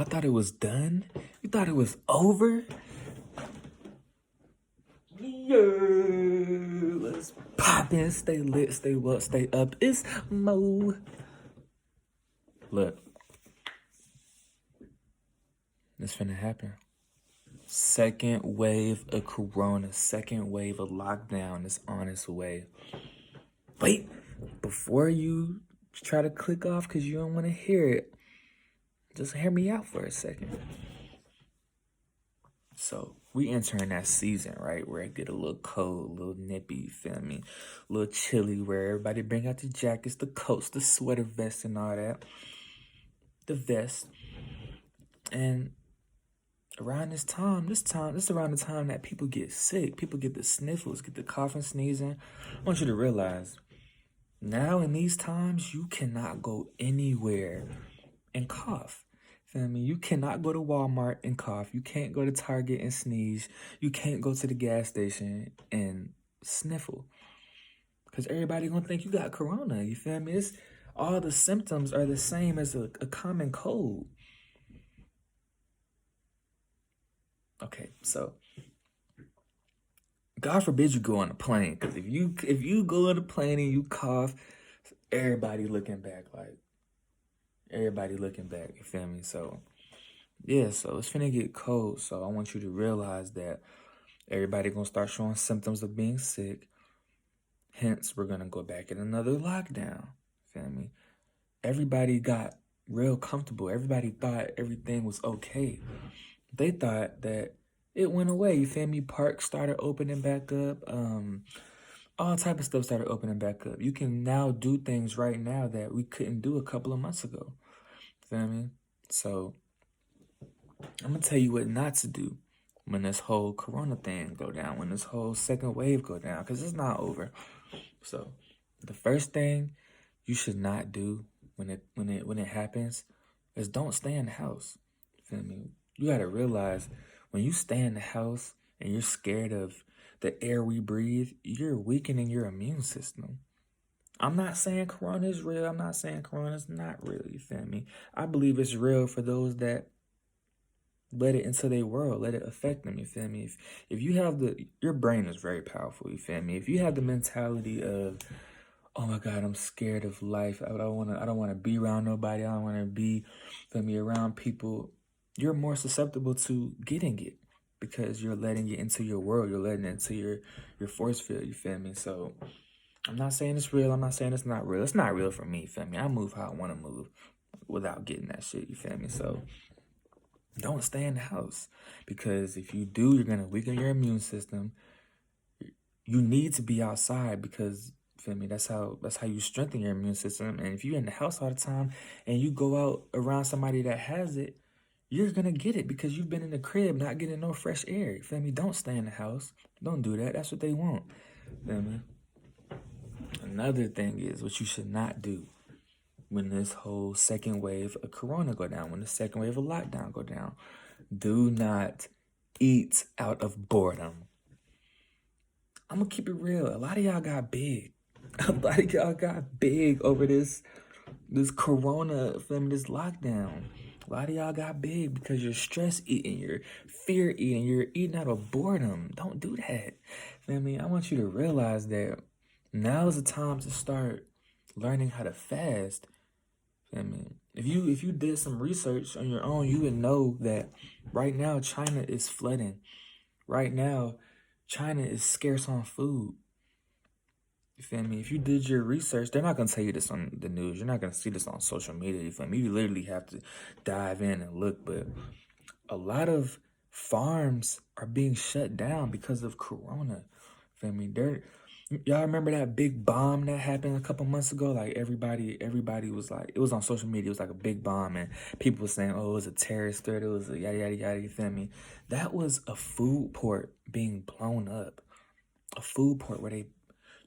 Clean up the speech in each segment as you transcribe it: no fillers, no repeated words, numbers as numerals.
Y'all thought it was done? You thought it was over? Yeah, let's pop in, stay lit, stay well, stay up. It's Mo. Look, it's finna happen. Second wave of corona, second wave of lockdown is on its way. Wait, before you try to click off because you don't want to hear it, just hear me out for a second. So we entering that season, right? Where it get a little cold, a little nippy, you feel me? A little chilly, where everybody bring out the jackets, the coats, the sweater vests and all that. The vest. And around this is around the time that people get sick. People get the sniffles, get the coughing, sneezing. I want you to realize, now in these times, you cannot go anywhere and cough. Feel me? You cannot go to Walmart and cough. You can't go to Target and sneeze. You can't go to the gas station and sniffle. Because everybody gonna think you got corona. You feel me? All the symptoms are the same as a common cold. Okay, so God forbid you go on a plane. Because if you go on a plane and you cough, everybody looking back, you feel me? So yeah, so it's finna get cold. So I want you to realize that everybody gonna start showing symptoms of being sick. Hence, we're gonna go back in another lockdown. Feel me? Everybody got real comfortable. Everybody thought everything was okay. They thought that it went away. You feel me? Parks started opening back up. All type of stuff started opening back up. You can now do things right now that we couldn't do a couple of months ago. Feel me? So I'm gonna tell you what not to do when this whole corona thing go down, when this whole second wave go down, because it's not over. So the first thing you should not do when it happens is don't stay in the house. Feel me? You gotta realize, when you stay in the house and you're scared of the air we breathe, you're weakening your immune system. I'm not saying corona is real. I'm not saying corona is not real. You feel me? I believe it's real for those that let it into their world, let it affect them. You feel me? If you have your brain is very powerful. You feel me? If you have the mentality of, oh my God, I'm scared of life. I don't want to be around nobody. I don't want to be, feel me, around people. You're more susceptible to getting it because you're letting it into your world. You're letting it into your force field. You feel me? So I'm not saying it's real. I'm not saying it's not real. It's not real for me. You feel me? I move how I want to move without getting that shit. You feel me? So don't stay in the house, because if you do, you're gonna weaken your immune system. You need to be outside because, feel me, that's how you strengthen your immune system. And if you're in the house all the time and you go out around somebody that has it, you're gonna get it because you've been in the crib not getting no fresh air. You feel me? Don't stay in the house. Don't do that. That's what they want. Feel me? Another thing is what you should not do when this whole second wave of corona go down, when the second wave of lockdown go down. Do not eat out of boredom. I'm gonna keep it real. A lot of y'all got big. A lot of y'all got big over this corona, from this lockdown. A lot of y'all got big because you're stress eating, you're fear eating, you're eating out of boredom. Don't do that. I mean, I want you to realize that now is the time to start learning how to fast. I mean, if you did some research on your own, you would know that right now China is flooding. Right now, China is scarce on food. You feel me? If you did your research, they're not gonna tell you this on the news. You're not gonna see this on social media. You feel me? You literally have to dive in and look. But a lot of farms are being shut down because of corona. Feel me? Y'all remember that big bomb that happened a couple months ago? Like everybody was like, it was on social media. It was like a big bomb, and people were saying, "Oh, it was a terrorist threat. It was a yada yada yada." You feel me? That was a food port being blown up. A food port where they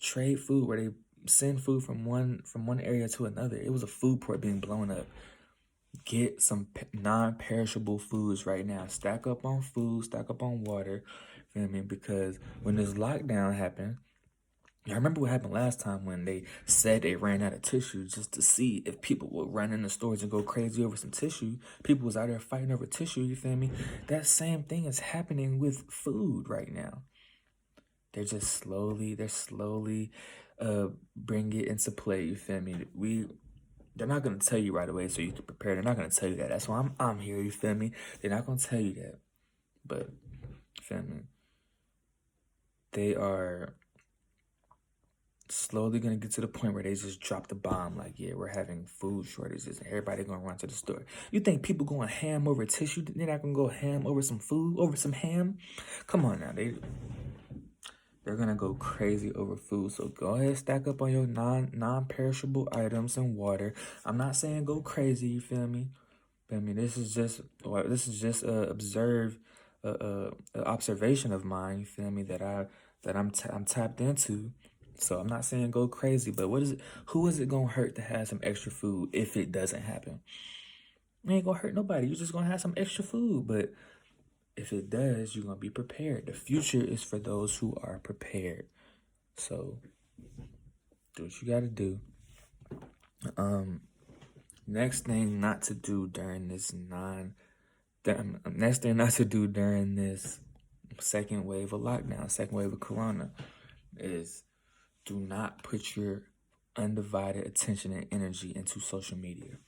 trade food, where they send food from one area to another. It was a food port being blown up. Get some non-perishable foods right now. Stack up on food, stack up on water. Feel me? Because when this lockdown happened, I remember what happened last time when they said they ran out of tissue just to see if people would run in the stores and go crazy over some tissue. People was out there fighting over tissue, you feel me? That same thing is happening with food right now. They're slowly bring it into play, you feel me? They're not gonna tell you right away so you can prepare. They're not gonna tell you that. That's why I'm here, you feel me? They're not gonna tell you that. But, you feel me? They are slowly gonna get to the point where they just drop the bomb. Like, yeah, we're having food shortages and everybody gonna run to the store. You think people going ham over tissue? They're not gonna go ham over some food, over some ham? Come on now, they're gonna go crazy over food. So go ahead, stack up on your non-perishable items and water. I'm not saying go crazy, you feel me? But I mean, this is just a observation of mine, you feel me, I'm tapped into. So I'm not saying go crazy, but who is it gonna hurt to have some extra food if it doesn't happen? It ain't gonna hurt nobody. You're just gonna have some extra food. But if it does, you're gonna be prepared. The future is for those who are prepared. So do what you gotta do. Next thing not to do during this second wave of lockdown, second wave of corona, is do not put your undivided attention and energy into social media.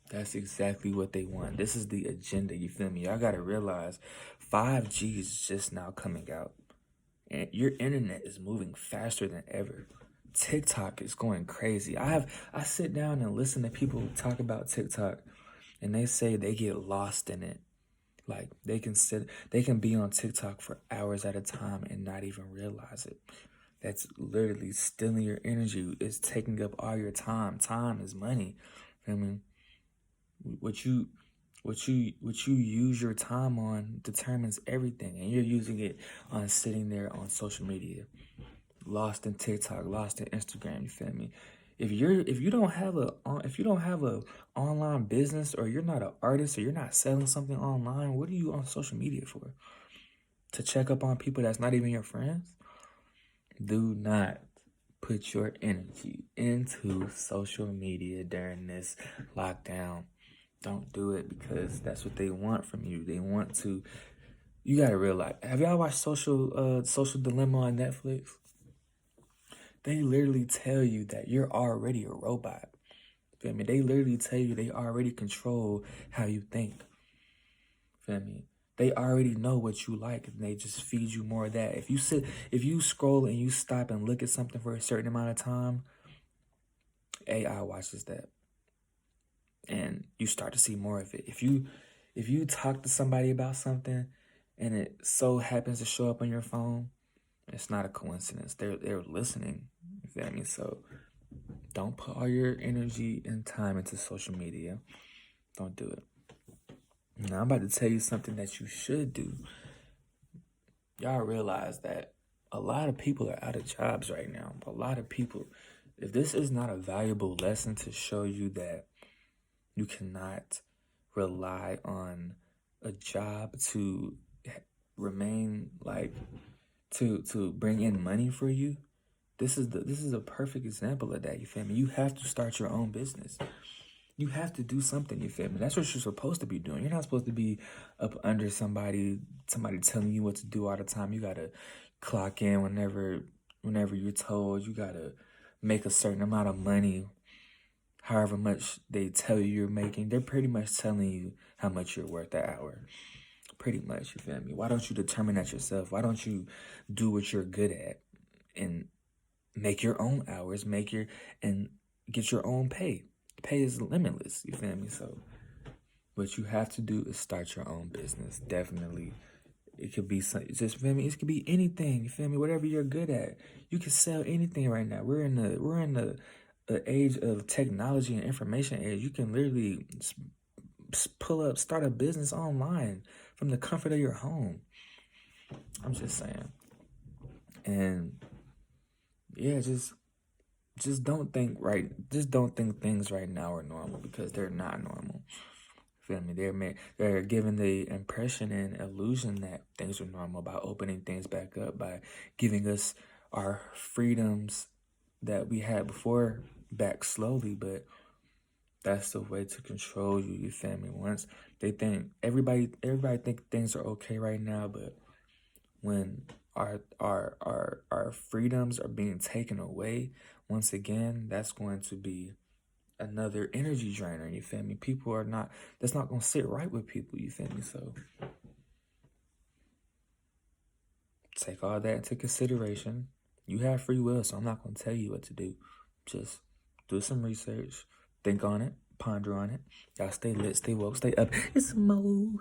That's exactly what they want. This is the agenda, you feel me? Y'all gotta realize 5G is just now coming out. And your internet is moving faster than ever. TikTok is going crazy. I sit down and listen to people talk about TikTok, and they say they get lost in it. Like they can be on TikTok for hours at a time and not even realize it. That's literally stealing your energy. It's taking up all your time. Time is money. I mean, what you use your time on determines everything, and you're using it on sitting there on social media, lost in TikTok, lost in Instagram. You feel me? If you don't have a online business, or you're not an artist, or you're not selling something online, what are you on social media for? To check up on people that's not even your friends? Do not put your energy into social media during this lockdown. Don't do it, because that's what they want from you. They want to. You gotta realize. Have y'all watched Social Dilemma on Netflix? They literally tell you that you're already a robot. Feel me? They literally tell you they already control how you think. Feel me? They already know what you like, and they just feed you more of that. If you scroll and you stop and look at something for a certain amount of time, AI watches that, and you start to see more of it. If you talk to somebody about something and it so happens to show up on your phone, it's not a coincidence. They're listening. You feel me? So don't put all your energy and time into social media. Don't do it. Now I'm about to tell you something that you should do. Y'all realize that a lot of people are out of jobs right now. A lot of people. If this is not a valuable lesson to show you that you cannot rely on a job to remain, like, to bring in money for you, this is a perfect example of that. You feel me? You have to start your own business. You have to do something, you feel me? That's what you're supposed to be doing. You're not supposed to be up under somebody telling you what to do all the time. You gotta clock in whenever you're told. You gotta make a certain amount of money, however much they tell you you're making. They're pretty much telling you how much you're worth that hour. Pretty much, you feel me? Why don't you determine that yourself? Why don't you do what you're good at and make your own hours, and get your own pay? Pay is limitless, you feel me? So what you have to do is start your own business. Definitely. It could be just, feel me? It could be anything, you feel me? Whatever you're good at. You can sell anything right now. We're in the age of technology and information age. You can literally start a business online from the comfort of your home. I'm just saying. And yeah, just don't think things right now are normal, because they're not normal. Feel me? They're giving the impression and illusion that things are normal by opening things back up, by giving us our freedoms that we had before back slowly, but that's the way to control you, you feel me? Once they think everybody think things are okay right now, but when our freedoms are being taken away, once again, that's going to be another energy drainer, you feel me? People are not that's not gonna sit right with people, you feel me? So take all that into consideration. You have free will, so I'm not gonna tell you what to do. Just do some research, think on it, ponder on it. Y'all stay lit, stay woke, stay up. It's Mo.